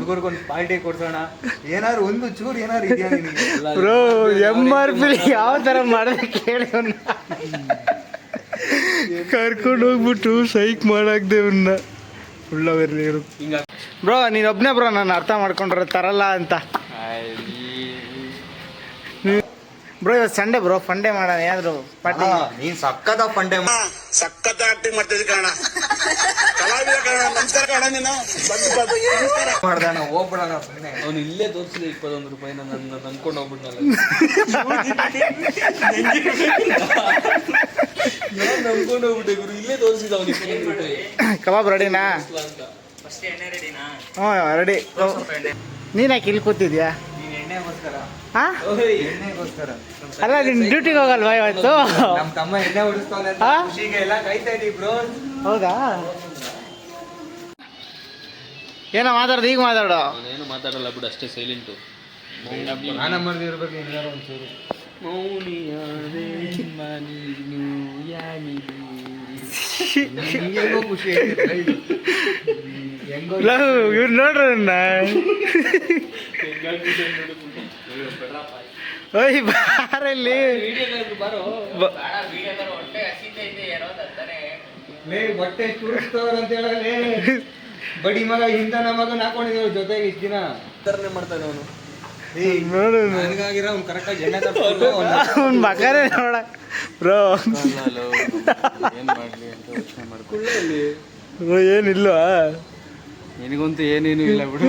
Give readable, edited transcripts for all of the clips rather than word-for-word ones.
ಹುಡುಗರ್ಗೊಂದು party ಕೊಡ್ಸೋಣ, ಏನಾದ್ರು ಒಂದು ಚೂರು ಏನಾದ್ರು ಇದೆಯಾ ನಿನಗೆ? ಬ್ರೋ MRP ಯಾವ ಥರ ಮಾಡೋದು ಕೇಳಿ ಕರ್ಕೊಂಡು ಹೋಗ್ಬಿಟ್ಟು ಸೈಕ್ ಮಾಡಾಕ್ದೇವನ್ನ ಉಳ್ಳವರ್ಲಿ ಬ್ರೋ. ನೀನೊಬ್ಬನೇ ಬ್ರೋ ನಾನು ಅರ್ಥ ಮಾಡ್ಕೊಂಡ್ರೆ ತರಲ್ಲ ಅಂತ ಬ್ರೋ. ಇವತ್ತು ಸಂಡೇ ಬ್ರೋ, ಫಂಡೇ ಮಾಡೋಣ ಏನಾದ್ರು ಪಾರ್ಟಿ. ನೀನ್ ಸಕ್ಕದ ಫಂಡೆ ಸಖತ್ ಆಕ್ಟಿಂಗ್ ಮಾಡ್ತಿದ್ದೆ ಕಾರಣ ಕಲಾವಿದ ಕಾರಣ. ನಮಸ್ಕಾರ ಕಾರಣ, ನೀನು ಮಾಡ್ದಾನ ಹೋಗ್ಬಿಡೋಣ ಸುಮ್ಮನೆ. ಅವ್ನು ಇಲ್ಲೇ ತೋರಿಸಿದೆ 21 ರೂಪಾಯಿ ನನ್ನ ನಂಬ್ಕೊಂಡು ಹೋಗ್ಬಿಟ್ನಲ್ಲ. ನಾನು ನಂಬ್ಕೊಂಡು ಹೋಗ್ಬಿಟ್ಟೆ ಗುರು, ಇಲ್ಲೇ ತೋರಿಸಿದ ಅವ್ನು 21 ರೂಪಾಯಿ. ಕಬಾಬ್ ರೆಡಿನಾ? ಹ್ಞೂ ರೆಡಿ. ನೀನು ಯಾಕೆ ಇಲ್ಲಿ ಕೂತಿದ್ಯಾ? ಹಾಂ ಎಣ್ಣೆಗೋಸ್ಕರ ಅಲ್ಲ, ನಿನ್ನ ಡ್ಯೂಟಿಗೆ ಹೋಗಲ್ವಾ ಇವತ್ತು? ನಮ್ಮ ತಮ್ಮ ಎಣ್ಣೆ ಹೊಡಿಸ್ತಾನೆ ಅಂತ ಖುಷಿಗೆ ಎಲ್ಲ ಕಾಯ್ತಾ ಇದೀವಿ ಬ್ರೋ. ಹೌದಾ? ಏನೋ ಮಾತಾಡ್ದು, ಈಗ ಮಾತಾಡೋ. ಅವನೇನು ಮಾತಾಡಲ್ಲ ಬಿಡು, ಅಷ್ಟೇ ಸೈಲೆಂಟು. ನಾನ ಮರ್ದಿ ಇರ್ಬೇಕು ಏನಾರು ಒಂಚೂರು. ಹೆಂಗೋ ಖುಷಿ ಹೆಂಗೋ ಇವ್ರು ನೋಡ್ರಣ್ಣ. ಓಯ್ ಬಾರಲ್ಲಿ ಹೊಟ್ಟೆ ಚೂರಿಸ್ತವ್ರ ಅಂತ ಹೇಳಲೇ. ಬಡಿ ಮಗ ಇಂಧನ ಮಗನ ಹಾಕೊಂಡಿದ್ದೇವೆ ಜೊತೆಗೆ ಇಷ್ಟ ದಿನ ವಿತರಣೆ ಮಾಡ್ತಾನೆ ಅವನು. ನೋಡು ನನಗಾಗಿರೋ ಅವ್ನು ಕರೆಕ್ಟಾಗಿ ಎಣ್ಣೆ ತರ್ಕೊಂಡು ಅವ್ನ ಬಕಾರೆ ನೋಡ ಬ್ರೋ. ಏನ್ ಮಾಡ್ಲಿ ಅಂತ ಯೋಚನೆ ಮಾಡ್ಕೊಳ್ಳಿ. ಏನಿಲ್ವಾ ನಿನಗಂತೂ ಏನೇನು ಇಲ್ಲ ಬಿಡು.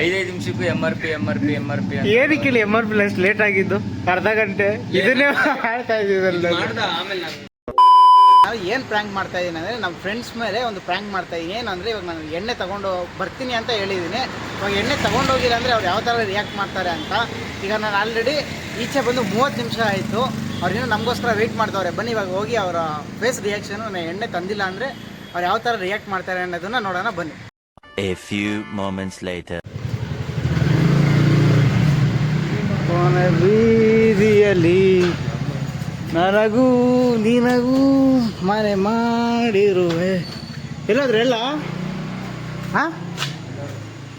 ಐದೈದು ನಿಮಿಷಕ್ಕೂ MRP ಏನಕ್ಕೆ MRP ಲೇಟ್ ಆಗಿದ್ದು? ಅರ್ಧ ಗಂಟೆ ಇದನ್ನೇ ಮಾಡ್ತಾ ಇದ್ದೀವಲ್ಲ. ನಾವು ಏನು ಪ್ರ್ಯಾಂಕ್ ಮಾಡ್ತಾ ಇದ್ದೀನಿ ಅಂದರೆ, ನಮ್ಮ ಫ್ರೆಂಡ್ಸ್ ಮೇಲೆ ಒಂದು ಪ್ರ್ಯಾಂಕ್ ಮಾಡ್ತಾ ಇದ್ದೀನಿ. ಏನಂದರೆ, ಇವಾಗ ನಾನು ಎಣ್ಣೆ ತೊಗೊಂಡು ಬರ್ತೀನಿ ಅಂತ ಹೇಳಿದ್ದೀನಿ. ಇವಾಗ ಎಣ್ಣೆ ತೊಗೊಂಡೋಗಿಲ್ಲ ಅಂದರೆ ಅವ್ರು ಯಾವ ಥರ ರಿಯಾಕ್ಟ್ ಮಾಡ್ತಾರೆ ಅಂತ. ಈಗ ನಾನು ಆಲ್ರೆಡಿ ಈಚೆ ಬಂದು 30 ನಿಮಿಷ ಆಯಿತು. ಅವ್ರೇನೋ ನಮಗೋಸ್ಕರ ವೆಯ್ಟ್ ಮಾಡ್ತವ್ರೆ. ಬನ್ನಿ ಇವಾಗ ಹೋಗಿ ಅವರ ಫೇಸ್ ರಿಯಾಕ್ಷನು, ನಾನು ಎಣ್ಣೆ ತಂದಿಲ್ಲ ಅಂದರೆ ಅವ್ರು ಯಾವ ಥರ ರಿಯಾಕ್ಟ್ ಮಾಡ್ತಾರೆ ಅನ್ನೋದನ್ನು ನೋಡೋಣ ಬನ್ನಿ. A few moments later. ಬೀದಿಯಲ್ಲಿ ನನಗೂ ನಿನಗೂ ಮನೆ ಮಾಡಿರುವೆ. ಎಲ್ಲಾದ್ರೂ ಎಲ್ಲ ಹಾಂ,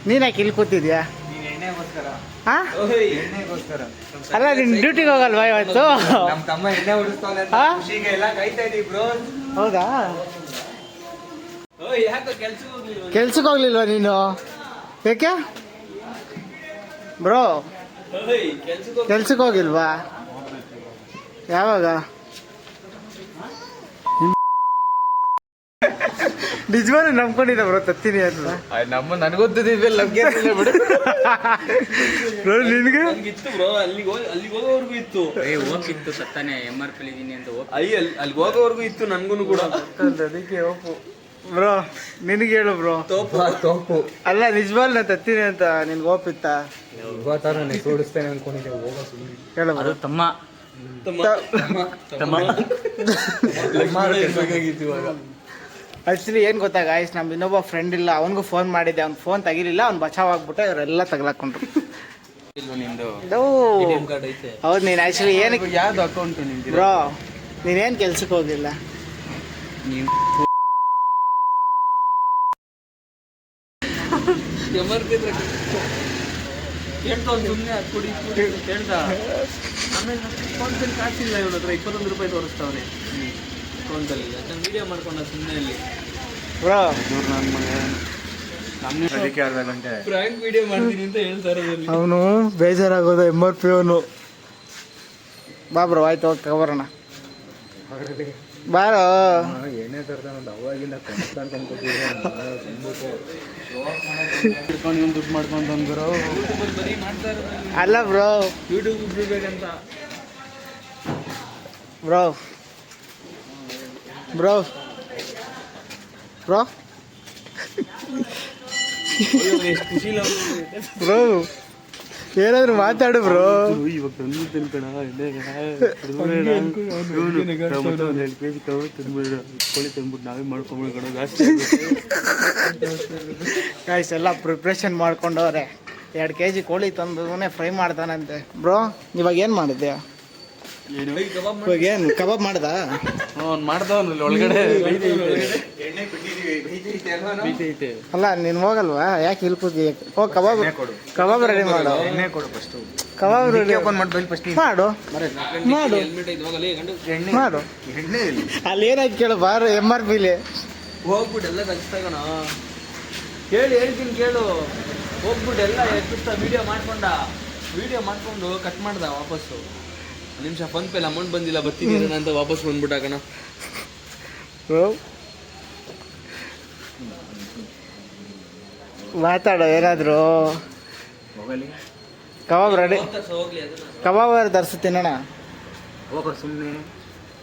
ನೀನು ಯಾಕೆ ಇಲ್ಲಿ ಕೂತಿದ್ಯಾ? ನೀನ್ ಎಣ್ಣೆಗೋಸ್ಕರ. ಹಾಂ ಎಣ್ಣೆಗೋಸ್ಕರ ಅಲ್ಲ, ನಿನ್ನ ಡ್ಯೂಟಿಗೆ ಹೋಗಲ್ವಾ ಇವತ್ತು? ನಮ್ಮ ತಮ್ಮ ಎಣ್ಣೆ ಹೊಡಿಸ್ತಾನೆ ಅಂತ ಖುಷಿಗೆ ಎಲ್ಲ ಕಾಯ್ತಾ ಇದೀವಿ ಬ್ರೋ. ಹೌದಾ? ಯಾಕೋ ಕೆಲ್ಸಕ್ಕೆ ಹೋಗ್ಲಿಲ್ವ? ಕೆಲ್ಸಕ್ಕೆ ಹೋಗ್ಲಿಲ್ವಾ ನೀನು? ಯಾಕೆ ಬ್ರೋ? ಕೆಲ್ಸಕ್ಕೆ ಹೋಗಿಲ್ವಾ? ಯಾವಾಗ? ನಿಜವಾಗ್ಲೂ ನಂಬ್ಕೊಂಡಿದ್ದ ಬ್ರೋ ತತ್ತೀನಿ ಅಂತ. ನನಗೊತ್ತಿದ್ದಿಲ್ಲ ಬ್ರೋ ನಿನಗೆ ಇತ್ತು ಬ್ರೋ, ಅಲ್ಲಿಗೆ ಹೋಗೋವರೆಗೂ ಇತ್ತು. ಹೋಗಿತ್ತು ಸತ್ತಾನೆ MRP ಇದೀನಿ ಅಂತ ಹೋಗಿ ಅಲ್ಲಿ ಹೋಗೋವರೆಗೂ ಇತ್ತು ನನ್ಗೂ ಕೂಡ. ಅದಕ್ಕೆ ಹೋಪು ಬ್ರೋ. ನಿನಗೆ ಹೇಳು ಬ್ರೋ. ತೋಪು ಅಲ್ಲ, ನಿಜವಾಗ್ಲೂ ನಾನು ತತ್ತೀನಿ ಅಂತ ನಿನ್ಗೆ ಹೋಪಿತ್ತ? ಇವತ್ತಾರ ತೋಡಿಸ್ತೇನೆ ಅನ್ಕೊಂಡಿದ್ದೆ. ಹೋಗೋ ಸುಮ್ಮನೆ ಹೇಳು ಬ್ರೋ. ತಮ್ಮ ಬೇಕಾಗಿತ್ತು ಇವಾಗ. ಆ್ಯಕ್ಚುಲಿ ಏನು ಗೊತ್ತಾ ಗಾಯ್ಸ್, ನಮ್ಮ ಇನ್ನೊಬ್ಬ ಫ್ರೆಂಡ್ ಇಲ್ಲ, ಅವನಿಗೂ ಫೋನ್ ಮಾಡಿದ್ದೆ. ಅವ್ನು ಫೋನ್ ತೆಗಿಲಿಲ್ಲ, ಅವ್ನು ಬಚಾವ್ ಆಗ್ಬಿಟ್ಟು ಇವರೆಲ್ಲ ತಗಲಾಕೊಂಡ್ರು. ಕಾರ್ಡ್ ಐತೆ. ಹೌದು, ನೀನು ಆ್ಯಕ್ಚುಲಿ ಏನಕ್ಕೆ ಯಾವ್ದು ಅಕೌಂಟ್ ನಿಂದು ಬ್ರೋ? ನೀನೇನು ಕೆಲ್ಸಕ್ಕೆ ಹೋಗಿಲ್ಲ? ಕೇಳ್ತಾವ್ ಸುಮ್ಮನೆ ಕೊಡಿ ಕೇಳ್ದ. ಆಮೇಲೆ ಅಕೌಂಟಲ್ಲಿ ಕಾಸಿಲ್ಲ ಇವನ ಹತ್ರ. 21 ರೂಪಾಯಿ ತೋರಿಸ್ತಾವನೆ ಅಕೌಂಟಲ್ಲಿ. ಯಾಕಂದ್ರೆ ವಿಡಿಯೋ ಮಾಡ್ಕೊಂಡ ಸುಮ್ಮನೆ ಅಲ್ಲಿ ಬ್ರೋ. ಅದಕ್ಕೆ ಅರ್ಧ ಗಂಟೆ ಫ್ರಾಂಕ್ ವಿಡಿಯೋ ಮಾಡ್ತೀನಿ ಅಂತ ಹೇಳ್ತಾರೆ. ಅವನು ಬೇಜಾರಾಗೋದು MRP ಅವನು. ಬಾ ಬ್ರೋ, ಆಯ್ತು ಹೋಗಿ ತಗೊಬರೋಣ ಬಾರೋ. ಎಣ್ಣೆ ತರ್ತಾನಂತ ಅವಾಗಿಂದ ಕನ್ಸ್ಕೊಂಡ್ಕೊತಿದ್ರೆ ದುಡ್ಡು ಮಾಡ್ಕೊಂಡು ಬಂದ್ರು. ಬರೀ ಮಾಡ್ತಾರೆ ಅಲ್ಲ ಬ್ರೋ, ಯೂಟ್ಯೂಬ್ ಬಿಡ್ಬೇಕಂತ. ಬ್ರೋ ಬ್ರೋ ಬ್ರೋ ಎಷ್ಟು ಖುಷಿ ಬ್ರೋ, ಏನಾದ್ರು ಮಾತಾಡು ಬ್ರೋ. ಇವಾಗ ತಂದಿದ್ದೇನೆ ಕಣ ಕೋಳಿ ತಂದ್ಬಿಟ್ಟು ನಾವೇ ಮಾಡ್ಕೊಂಬಿಡ ಕಣ. ಜಾಸ್ತಿ ಗಾಯ್ಸ್ ಎಲ್ಲ ಪ್ರಿಪ್ರೇಷನ್ ಮಾಡ್ಕೊಂಡವ್ರೆ. 2 kg ಕೋಳಿ ತಂದು ಫ್ರೈ ಮಾಡ್ತಾನಂತೆ. ಬ್ರೋ ಇವಾಗ ಏನು ಮಾಡಿದ್ಯಾ? ಇವಾಗ ಏನು ಕಬಾಬ್ ಮಾಡ್ದ? ಅವ್ನು ಮಾಡ್ದವನು ಒಳಗಡೆ ಎಣ್ಣೆ ಬಿಟ್ಟಿದೀವಿ ಬೈತೈತೆ ಅಲ್ವಾನು? ಅಲ್ಲ ನೀನು ಹೋಗಲ್ವಾ? ಯಾಕೆ ಇಲ್ಲಿ ಕೂತಿ? ಹೋಗಿ ಕಬಾಬ್ ರೆಡಿ ಮಾಡು. ಎಣ್ಣೆ ಕೊಡು ಫಸ್ಟ್. ಕಬಾಬ್ ರೆಡಿ ಓಪನ್ ಮಾಡ್ಬೇಕು ಫಸ್ಟ್. ಮಾಡು ಮಾಡು ಮಾಡು. ಎಣ್ಣೆ ಇಲ್ಲ. ಅಲ್ಲಿ ಏನಾಯ್ತು ಕೇಳು ಬಾರು MRPಲಿ ಹೋಗ್ಬಿಟ್ಟು ಎಲ್ಲ ತೆಗಿಸ್ತಾಗಣ ಹೇಳ್ತೀನಿ ಕೇಳು. ಹೋಗ್ಬಿಟ್ಟು ಎಲ್ಲ ಎತ್ತಿಸ್ತಾ ವಿಡಿಯೋ ಮಾಡ್ಕೊಂಡು ಕಟ್ ಮಾಡ್ದ ವಾಪಸ್ಸು. ನಿಮಿಷ ಫೋನ್ ಪೇಲಿ ಅಮೌಂಟ್ ಬಂದಿಲ್ಲ ಬರ್ತಿದ್ದೀರ ಅಂತ ವಾಪಸ್ ಬಂದ್ಬಿಟ್ಟಾಕಣ. ಮಾತಾಡೋ ಏನಾದ್ರು. ಕಬಾಬ್ ರೆಡಿ, ಕಬಾಬ್ ತರಿಸ್ತೀನಣ್ಣ. ಹೋಗ ಸುಮ್ಮನೆ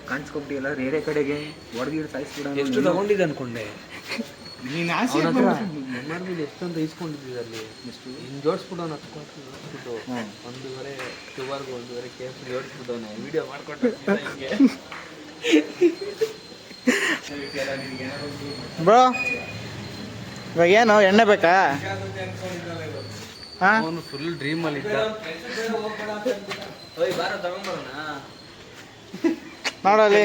ಕಾಣಿಸ್ಕೊಬಿಟ್ಟಿಲ್ಲ ಬೇರೆ ಕಡೆಗೆ ಹೊಡೆದಿಟ್ಟು ಸಾಯಿಸ್ಬಿಡ. ಎಷ್ಟು ತಗೊಂಡಿದ್ದೆ ಅನ್ಕೊಂಡೆ ನೀನು ಆಸೆ ಮಾಡ್ಬಿಟ್ಟು ಎಷ್ಟಂತ ಇಸ್ಕೊಂಡಿದ್ದಿದ್ದು ಅಲ್ಲಿ. ಹಿಂಗೆ ಜೋಡಿಸ್ಬಿಟ್ಟು ಹತ್ಕೊಟ್ಟು 1.5 ಟುವರ್ಗೆ 1.5 KFC ಜೋಡಿಸ್ಬಿಟ್ಟವನೆ ವಿಡಿಯೋ ಮಾಡ್ಕೊಂಡು ಹಿಂಗೆ. ಬ್ರೋ ಇವಾಗ ಏನು ಎಣ್ಣೆ ಬೇಕಾ? ಹಾಂ ಅವನು ಫುಲ್ ಡ್ರೀಮಲ್ಲಿ ಇದ್ದ. ಬಾರ ತಗೊಂಬರೋಣ ನೋಡಲ್ಲಿ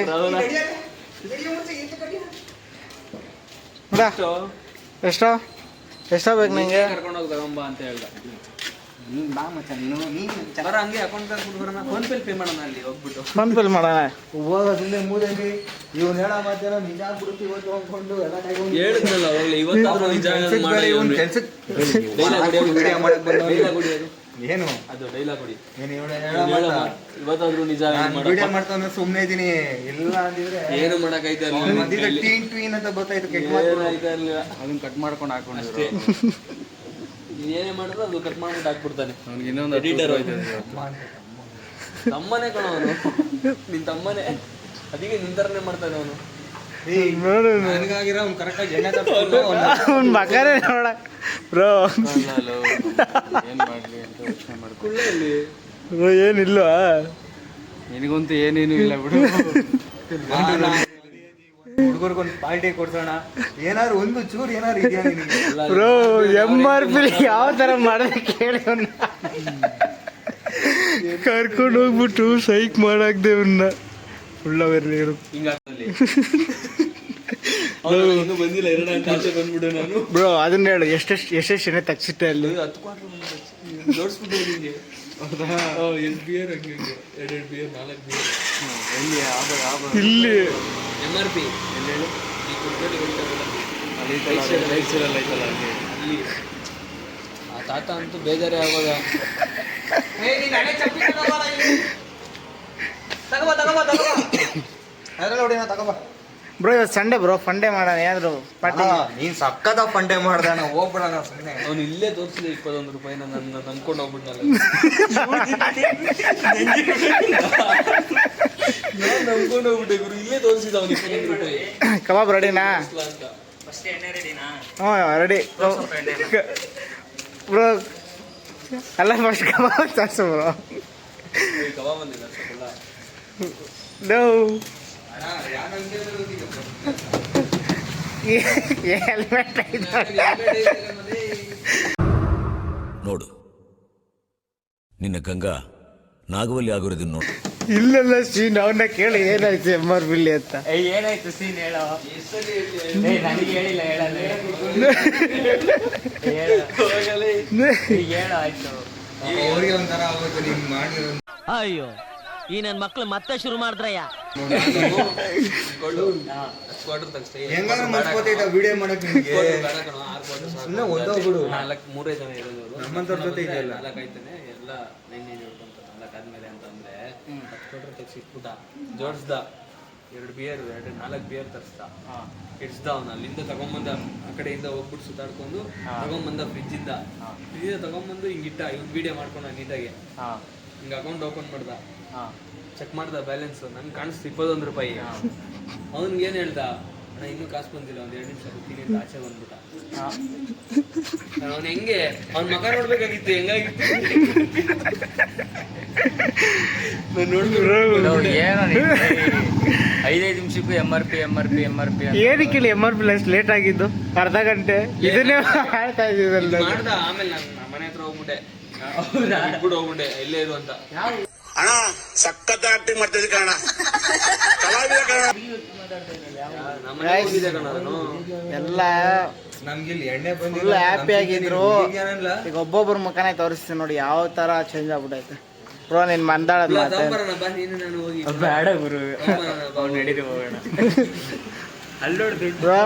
ಎಷ್ಟೋ ಬೇಕು ನಿಂಗೆ? ಕರ್ಕೊಂಡೋಗಿ ತಗೊಂಬ ಅಂತ ಹೇಳ್ದ. ಬಾ ಮಚ್ಚ ನೀನು ಬರ ಹಂಗೆ ಅಕೌಂಟ್ ಕರ್ಕೊಂಡು ಬರೋಣ. ಫೋನ್ ಪೇಲಿ ಪೇ ಮಾಡೋಣ ಅಲ್ಲಿ ಹೋಗ್ಬಿಟ್ಟು. ಫೋನ್ ಪೇಲ್ ಮಾಡೋಣ. ಹೋಗ ಸುಮ್ಮನೆ ಮೂದಂಗಿ ಇವನು ಹೇಳ ಮಾತೇನೋ ನಿಜ ಬಿಡುತ್ತಿ ಇವತ್ತು ಹೋಗ್ಕೊಂಡು ಎಲ್ಲ ತಗೊಂಡು ಹೇಳಿದ್ನಲ್ಲ ಅವಾಗಲೇ, ಇವತ್ತಾದ್ರೂ ನಿಜ ಇವನು ಕೆಲ್ಸಕ್ಕೆ ಏನು ಅದು ಡೈಲಾಗ್ ಕೊಡಿ. ಏನು ಇವತ್ತಾದ್ರೂ ನಿಜ ವಿಡಿಯೋ ಮಾಡ್ತಾನೆ ಸುಮ್ಮನೆ ಇದೀನಿ. ಇಲ್ಲ ಅಂದಿದ್ರೆ ಏನು ಮಾಡಕ್ಕಾಯ್ತಾ ಮಧ್ಯದ ಟೀನ್ ಟ್ವೀನ್ ಅಂತ ಗೊತ್ತಾಯ್ತು. ಕೆಟ್ಟ ಮಾತು ಇರಲಿಲ್ಲ. ಅದನ್ನ ಕಟ್ ಮಾಡ್ಕೊಂಡು ಹಾಕೊಂಡು ಅಷ್ಟೇ. ಏನೇ ಮಾಡಿದ್ರು ಅದು ಕಟ್ ಮಾಡ್ಬಿಟ್ಟು ಹಾಕ್ಬಿಡ್ತಾನೆ. ಅವ್ನಿಗೆ ಇನ್ನೊಂದು ಎಡಿಟರ್ ಹೋಯ್ತು. ತಮ್ಮನೇ ಕಣ ಅವನು, ನಿನ್ ತಮ್ಮನೇ. ಅದಕ್ಕೆ ನಿಂತರನೇ ಮಾಡ್ತಾನೆ ಅವನು. ನನಗಾಗಿರೋ ಅವ್ನು ಕರೆಕ್ಟಾಗಿ ಎಣ್ಣೆ ಅವ್ನ ಮಗನೇ ನೋಡ ಬ್ರೋ. ಏನ್ ಮಾಡ್ಲಿ ಅಂತ ಯೋಚನೆ ಮಾಡ್ಕೊಳ್ಳಿ. ಏನಿಲ್ವಾ ನಿನಗಂತೂ ಏನೇನು ಇಲ್ಲ ಬಿಡು. ಹುಡುಗರಿಗೊಂದು ಪಾರ್ಟಿ ಕೊಡ್ಸೋಣ. ಏನಾದ್ರು ಒಂದು ಚೂರು ಏನಾದ್ರು ಇದೆಯಾ ನಿನಗೆ? ಬ್ರೋ MRP ಯಾವ ಥರ ಮಾಡೋದು ಕೇಳಿ ಅವ್ನ ಕರ್ಕೊಂಡು ಹೋಗ್ಬಿಟ್ಟು ಸೈಕ್ ಮಾಡಾಕ್ದೆ ಅವನ್ನ ಉಳ್ಳವರ್ಲಿ ಹಿಂಗಾಗ್ತಲ್ಲಿ ಇನ್ನೂ ಬಂದಿಲ್ಲ. 2 ಗಂಟೆ ಆಚೆ ಬಂದ್ಬಿಡು ನಾನು. ಬ್ರೋ ಅದನ್ನ ಹೇಳು. ಎಷ್ಟೆಷ್ಟು ಎಣ್ಣೆ ತಗ್ಸಿಟ್ಟೆ ಅಲ್ಲಿ? 10 ಕ್ವಾರ್ಟರ್ ಜೋಡಿಸ್ಬಿಟ್ಟು ನಿಂಗೆ. ಎಷ್ಟು ಬಿಯರ್ ಹಂಗೆ 2 ಬಿಯರ್ 4 ಬಿಯರ್ ಇಲ್ಲಿ MRP ಎಲ್ಲಿ ಹೇಳು? ಈ ಕುರ್ಕಲ್ಲಿ ಅಲ್ಲಿ ಆ ತಾತ ಅಂತೂ ಬೇಜಾರೇ ಆಗೋದ. ಬ್ರೋ ಇವತ್ತು ಸಂಡೇ ಬ್ರೋ, ಫಂಡೇ ಮಾಡೋಣ ಏನಾದ್ರು ಪಾರ್ಟಿ. ನೀನ್ ಸಕ್ಕದ ಫಂಡೆ ಮಾಡ್ದಾನ ಹೋಗ್ಬಿಡೋಣ ಸುಮ್ಮನೆ. ಅವನು ಇಲ್ಲೇ ತೋರಿಸಿದೆ 21 ರೂಪಾಯಿನ ನನ್ನ ನಂಬ್ಕೊಂಡು ಹೋಗ್ಬಿಟ್ನಲ್ಲ. ನಾನು ನಂಬ್ಕೊಂಡು ಹೋಗ್ಬಿಟ್ಟೆ ಗುರು. ಇಲ್ಲೇ ತೋರಿಸಿದ ಅವನು 21 ರೂಪಾಯಿ. ಕಬಾಬ್ ರೆಡಿನಾ? ಅಂತ ಹ್ಞೂ ರೆಡಿ ಬ್ರೋ. ಅಲ್ಲ ಫಸ್ಟ್ ಕಬಾಬ್ ತರಿಸು ಬ್ರೋ. ಕಬಾಬ್ ಬಂದಿಲ್ಲ ಸ್ವಲ್ಪ. ನೋ ಹೆಲ್ಮೆಟ್ ನೋಡು, ನಿನ್ನ ಗಂಗಾ ನಾಗವಲ್ಲಿ ಆಗಿರೋದನ್ನ ನೋಡು. ಇಲ್ಲೆಲ್ಲ ಸೀನ್ ಅವನ್ನ ಕೇಳಿ ಏನಾಯ್ತು MRP ಅಂತ. ಏನಾಯ್ತು ಸೀನ್ ಹೇಳೋ? ನನಗೆ ಹೇಳಿಲ್ಲ, ಹೇಳಲ್ಲ ಹೇಳೋ ಆಯ್ತು. ಅವ್ರಿಗೆ ಒಂಥರ ಆಗೋದು ನೀನ್ ಮಾಡಿರೋ. ಅಯ್ಯೋ ಈ ನನ್ನ ಮಕ್ಳು ಮತ್ತೆ ಶುರು ಮಾಡಿದ್ರಯ್ಯ. ಕ್ವಾರ್ಟರ್ ತಗ್ಸ್ತೆ. ಹೆಂಗಾದ್ರೂ ಮರ್ಸ್ಕೊತೈತ ವಿಡಿಯೋ ಮಾಡಕ್ ನಿಮ್ಗೆ. ಸುಮ್ಮನೆ ಓದೋಗ್ಬಿಡು. 4-3 ಜನ ಇರೋದು ನಮ್ಮಂತವ್ರ ಜೊತೆ ಇದೆಯಲ್ಲ. 4 ಆಯ್ತಾನೆ ಎಲ್ಲ 9 ಹೇಳ್ಕೊಂತ 4 ಆದ್ಮೇಲೆ ಅಂತಂದ್ರೆ 10 ಕ್ವಾರ್ಟರ್ ತೆಗ್ಸಿಟ್ಬಿಟ್ಟ. ಜೋಡಿಸ್ದ 2 ಬಿಯರ್ 4 ಬಿಯರ್ ತರಿಸ್ದ. ಇಡ್ಸ್ದ ಅವನು. ಅಲ್ಲಿಂದ ತಗೊಂಬಂದ, ಆ ಕಡೆಯಿಂದ ಹೋಗ್ಬಿಟ್ಟು ಸುತ್ತಾಡ್ಕೊಂಡು ತಗೊಂಬಂದ ಫ್ರಿಜ್ಜಿಂದ ತಗೊಂಬಂದು ಹಿಂಗಿಟ್ಟ. ಇವ್ನು ವಿಡಿಯೋ ಮಾಡ್ಕೊಂಡ ನೀಟಾಗಿ. ಹಿಂಗೆ ಅಕೌಂಟ್ ಓಪನ್ ಮಾಡ್ದ, ಚೆಕ್ ಮಾಡ್ದ ಬ್ಯಾಲೆನ್ಸ್. ನನ್ಗೆ ಕಾಣಿಸ್ತು 21 ರೂಪಾಯಿ. ಅವ್ನಿಗೆ ಏನು ಹೇಳ್ದ, ಅಣ್ಣ ಇನ್ನೂ ಕಾಸು ಬಂದಿಲ್ಲ, 1 2 ನಿಮಿಷ ಬರ್ತೀನಿ ಅಂತ ಆಚೆ ಬಂದ್ಬಿಟ್ಟ. ಅವ್ನು ಹೆಂಗೆ ಅವ್ನ ಮಗ ನೋಡ್ಬೇಕಾಗಿತ್ತು, ಹೆಂಗಾಗಿತ್ತು ನಾನು ನೋಡ್ಬಿಟ್ಟು ಏನೋ 5 ನಿಮಿಷಕ್ಕೂ MRP ಏನಕ್ಕೆ MRP ಲೇಟ್ ಆಗಿದ್ದು? ಅರ್ಧ ಗಂಟೆ ಇದನ್ನೇ ಹೇಳ್ತಾ ಇದ್ದೀವಲ್ಲ. ಮಾಡ್ದ. ಆಮೇಲೆ ನಾನು ಮನೆ ಹತ್ರ ಹೋಗ್ಬಿಟ್ಟೆ, ಹೋಗ್ಬಿಟ್ಟೆ ಇಲ್ಲೇ ಇರು ಅಂತ. ಅಣ್ಣ ಸಖತ್ ಆಕ್ಟಿಂಗ್ ಮಾಡ್ತಿದ್ದೆ ಕಣ ಕಲಾವಿದ ಕಣ ಎಲ್ಲ ನಮ್ಗೆ ಇಲ್ಲಿ ಎಣ್ಣೆ ಫುಲ್ ಹ್ಯಾಪಿ ಆಗಿದ್ರು. ಬಂದಿಲ್ಲ. ಈಗ ಒಬ್ಬೊಬ್ಬರ ಮುಖನೇ ತೋರಿಸ್ತೀನಿ ನೋಡಿ ಯಾವ ತರ ಚೇಂಜ್ ಆಗ್ಬಿಟ್ಟೈತೆ. ಬ್ರೋ ನೀನ್ ಮಂದಾಳದ್ ಮಾತೆ ಬೇಡ ಗುರು ನಡೀರಿ ಹೋಗೋಣ. ಅಲ್ಲೋಡ್ ಬ್ರೋ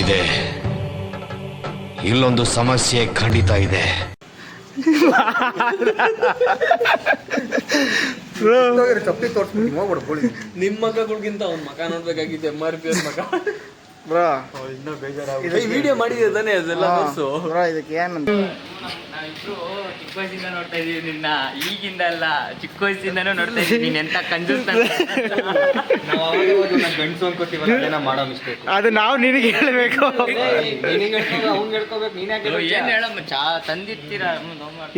ಇದೆ ಇಲ್ಲೊಂದು ಸಮಸ್ಯೆ ಖಂಡಿತ ಇದೆ. ಚಪ್ಪಲಿ ತೋರ್ಸ್ಬಿಟ್ಟು ಹೋಗ್ಬಿಡ್ಬೋದು. ನಿಮ್ ಮಕ್ಕಳಿಗಿಂತ ಅವ್ನ ಮಕ ನೋಡ್ಬೇಕಾಗಿತ್ತು MRP ಅವ್ರ ಮಕ. ಬ್ರೋ ವಿಡಿಯೋ ಮಾಡಿದೆ ತಾನೇ ಅದೆಲ್ಲ ತೋರ್ಸು. ಬ್ರೋ ಇದಕ್ಕೆ ಏನಂತ ನಾವಿಬ್ರು ಚಿಕ್ಕ ವಯಸ್ಸಿಂದ ನೋಡ್ತಾ ಇದೀವಿ ನಿನ್ನ, ಈಗಿಂದ ಅಲ್ಲ ಚಿಕ್ಕ ವಯಸ್ಸಿಂದಾನು ನೋಡ್ತಾ ಇದೀವಿ. ನೀನ್ ಎಂತ ಕಂಜೂಸ್ ನಾವು ಗಂಡಸು ಅನ್ಕೋತೀವಲ್ಲ ಅದೇನ ಮಾಡೋ ಮಿಸ್ಟೇಕ್. ಅದು ನಾವು ನಿನಗೆ ಹೇಳ್ಬೇಕು. ನೀನಿಗೆ ಅವ್ನು ಹೇಳ್ಕೋಬೇಕು. ನೀನ್ ಯಾಕೆ ಏನ್ ಹೇಳಮ್ಮ ತಂದಿರ್ತೀರಾ?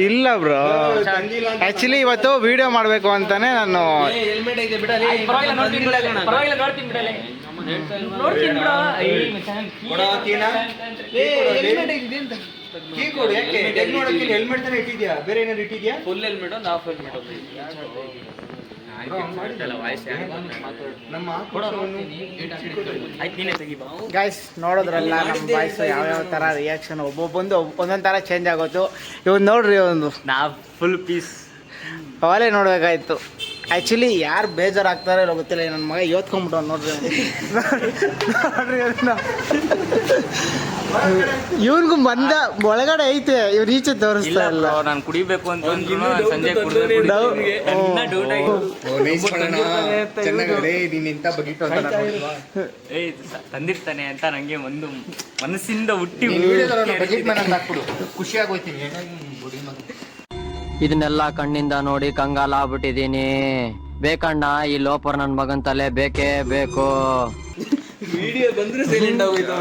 ಇಲ್ಲ ಬ್ರೋ ಆಕ್ಚುಲಿ ಇವತ್ತು ವಿಡಿಯೋ ಮಾಡ್ಬೇಕು ಅಂತಾನೆ ನಾನು ಹೆಲ್ಮೆಟ್ ಐತೆ ಬಿಡಲಿ. ಪರವಾಗಿಲ್ಲ ನೋಡ್ತೀನಿ ಬಿಡಲ್ಲ. ನೋಡ್ತೀನಿ ಬ್ರೋ. ಕೀ ಕೊಡು. ಯಾಕೆ ಹೆಗ್ ನೋಡಕ್ಕೆ ಹೆಲ್ಮೆಟ್ ತಾನೇ ಇಟ್ಟಿದ್ಯಾ? ಬೇರೆ ಏನಾದ್ರು ಇಟ್ಟಿದ್ಯಾ? ಫುಲ್ ಹೆಲ್ಮೆಟ್ ಒಂದು ಹಾಫ್ ಹೆಲ್ಮೆಟ್ ಒಂದು. ನಮ್ಮ ಆಯ್ತು ನೀನೇ ತೆಗಿ ಬಾ. ಗೈಸ್ ನೋಡಿದ್ರಲ್ಲ ನಮ್ಮ ಬಾಯ್ಸ್ ಯಾವ್ಯಾವ ಥರ ರಿಯಾಕ್ಷನ್ ಒಬ್ಬೊಬ್ಬಂದು ಒಂದೊಂದು ಥರ ಚೇಂಜ್ ಆಗೋತು. ಇವತ್ತು ನೋಡ್ರಿ ಒಂದು ನಾ ಫುಲ್ ಪೀಸ್ ಅವಲೇ ನೋಡ್ಬೇಕಾಯ್ತು. ಆ್ಯಕ್ಚುಲಿ ಯಾರು ಬೇಜಾರಾಗ್ತಾರೋ ಇಲ್ಲ ಗೊತ್ತಿಲ್ಲ. ನನ್ನ ಮಗ ಯೋತ್ಕೊಂಬಿಟ್ಟು ನೋಡ್ರಿ ನೋಡ್ರಿ ಅದನ್ನ. ಇವನ್ಗೂ ಬಂದ ಒಳಗಡೆ ಐತೆ ಇವ್ರು ಈಚೆ ತೋರಿಸ್ತಾ ಇಲ್ಲ. ನಾನು ಕುಡಿಬೇಕು ಅಂತ ಸಂಜೆ ತಂದಿರ್ತಾನೆ ಅಂತ ನಂಗೆ ಒಂದು ಮನಸ್ಸಿಂದ ಹುಟ್ಟಿ ಖುಷಿ ಆಗೋಯ್ತೀನಿ. ಇದನ್ನೆಲ್ಲ ಕಣ್ಣಿಂದ ನೋಡಿ ಕಂಗಾಲ ಆಗ್ಬಿಟ್ಟಿದೀನಿ. ಬೇಕಣ್ಣ ಈ ಲೋಪರ್ ನನ್ ಮಗನ್ ತಲೆ ಬೇಕೇ ಬೇಕು. ವಿಡಿಯೋ ಬಂದ್ರೆ ಸೈಲೆಂಟ್ ಆಗೋಯ್ತು.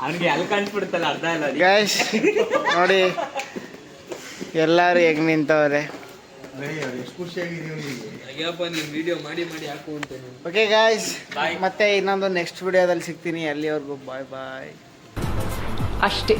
ಅವ್ನಿಗೆ ಅಲ್ಲಿ ಕಾಣಿಸ್ಬಿಡುತ್ತಲ್ಲ ಅರ್ಧ ಇಲ್ಲ. ಗೈಸ್ ನೋಡಿ ಎಲ್ಲರೂ ಹೆಂಗ್ ನಿಂತವ್ರೆ. ಎಷ್ಟು ಖುಷಿಯಾಗಿದೀವಿ. ಅಯ್ಯಪ್ಪ ನೀನ್ ವಿಡಿಯೋ ಮಾಡಿ ಮಾಡಿ ಹಾಕು ಅಂತೇನೆ. ಓಕೆ ಗಾಯ್ಸ್ ಮತ್ತೆ ಇನ್ನೊಂದು ನೆಕ್ಸ್ಟ್ ವಿಡಿಯೋದಲ್ಲಿ ಸಿಗ್ತೀನಿ. ಅಲ್ಲಿವರೆಗೂ ಬಾಯ್ ಬಾಯ್ ಅಷ್ಟೇ.